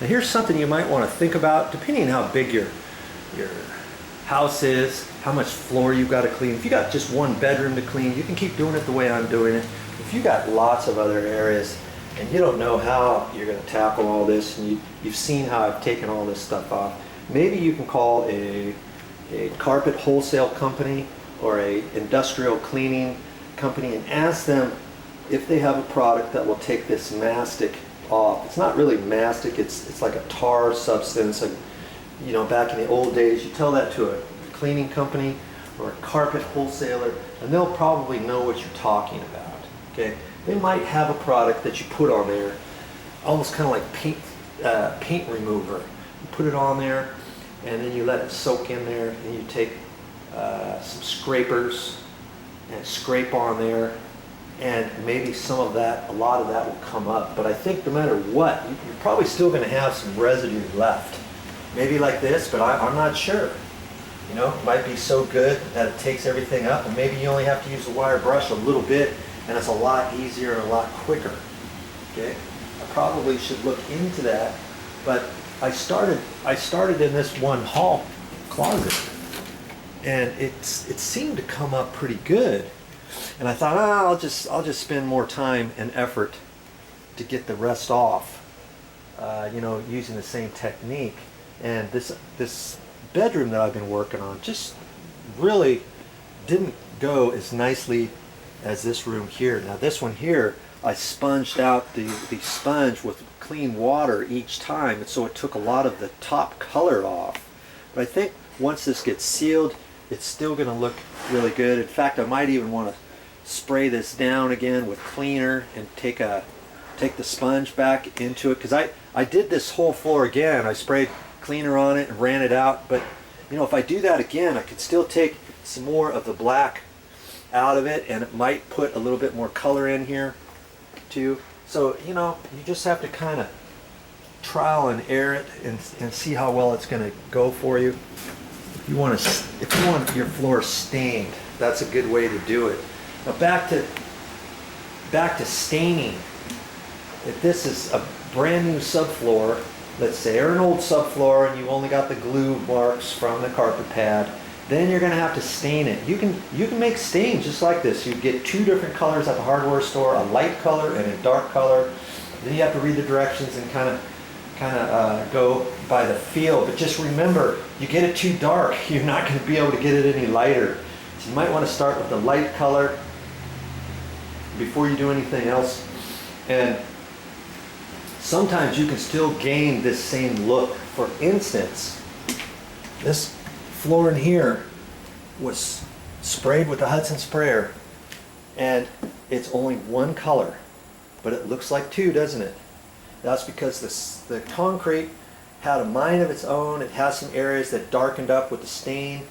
Now here's something you might want to think about, depending on how big your house is, how much floor you've got to clean. If you got just one bedroom to clean, you can keep doing it the way I'm doing it. If you got lots of other areas and you don't know how you're going to tackle all this, and you've seen how I've taken all this stuff off, maybe you can call a carpet wholesale company or a industrial cleaning company and ask them if they have a product that will take this mastic off. It's not really mastic, it's like a tar substance. And, you know, back in the old days, you tell that to a cleaning company or a carpet wholesaler, and they'll probably know what you're talking about. Okay, they might have a product that you put on there, almost kind of like paint remover. You put it on there, and then you let it soak in there, and you take some scrapers and scrape on there, and maybe some of that, a lot of that will come up. But I think no matter what, you're probably still going to have some residue left. Maybe like this, but I'm not sure. You know, it might be so good that it takes everything up, and maybe you only have to use a wire brush a little bit, and it's a lot easier and a lot quicker. Okay, I probably should look into that, but I started in this one hall closet, and it seemed to come up pretty good, and I thought, I'll just spend more time and effort to get the rest off, you know, using the same technique. And this bedroom that I've been working on just really didn't go as nicely as this room here. Now this one here, I sponged out the sponge with clean water each time, and so it took a lot of the top color off. But I think once this gets sealed, it's still going to look really good. In fact, I might even want to spray this down again with cleaner and take the sponge back into it, because I did this whole floor again. I sprayed cleaner on it and ran it out, but you know, if I do that again, I could still take some more of the black out of it, and it might put a little bit more color in here too. So, you know, you just have to kind of trial and error it and see how well it's going to go for you. If you want your floor stained, that's a good way to do it. Now back to staining. If this is a brand new subfloor, let's say, or an old subfloor, and you only got the glue marks from the carpet pad, then you're going to have to stain it. You can make stains just like this. You get two different colors at the hardware store, a light color and a dark color. Then you have to read the directions and kind of go by the feel. But just remember, you get it too dark, you're not going to be able to get it any lighter. So you might want to start with the light color before you do anything else. And sometimes you can still gain this same look. For instance, this floor in here was sprayed with the Hudson sprayer, and it's only one color, but it looks like two, doesn't it? That's because the concrete had a mind of its own. It has some areas that darkened up with the stain,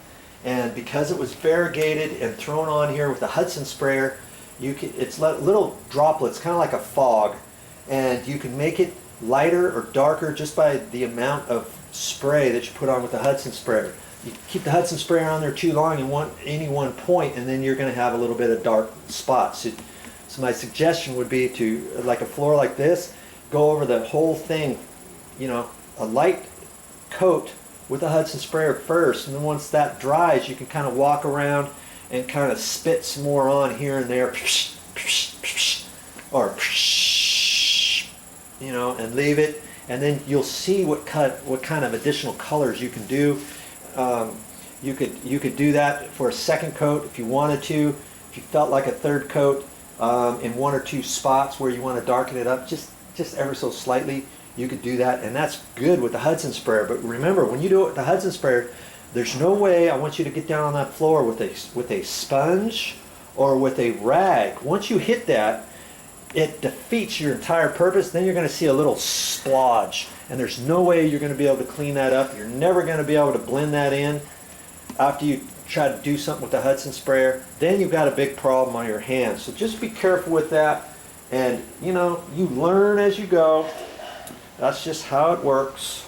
and because it was variegated and thrown on here with the Hudson sprayer, it's little droplets, kind of like a fog, and you can make it lighter or darker just by the amount of spray that you put on with the Hudson sprayer. You keep the Hudson sprayer on there too long in any one point, and then you're going to have a little bit of dark spots. So my suggestion would be to, like a floor like this, go over the whole thing, you know, a light coat with the Hudson sprayer first, and then once that dries, you can kind of walk around and kind of spit some more on here and there, or you know, and leave it, and then you'll see what kind of additional colors you can do. You could do that for a second coat if you wanted to. If you felt like a third coat in one or two spots where you want to darken it up just ever so slightly, you could do that, and that's good with the Hudson sprayer. But remember, when you do it with the Hudson sprayer, there's no way I want you to get down on that floor with a sponge or with a rag. Once you hit that, it defeats your entire purpose. Then you're going to see a little splodge, and there's no way you're going to be able to clean that up. You're never going to be able to blend that in after you try to do something with the Hudson sprayer. Then you've got a big problem on your hands. So just be careful with that, and you know, you learn as you go. That's just how it works.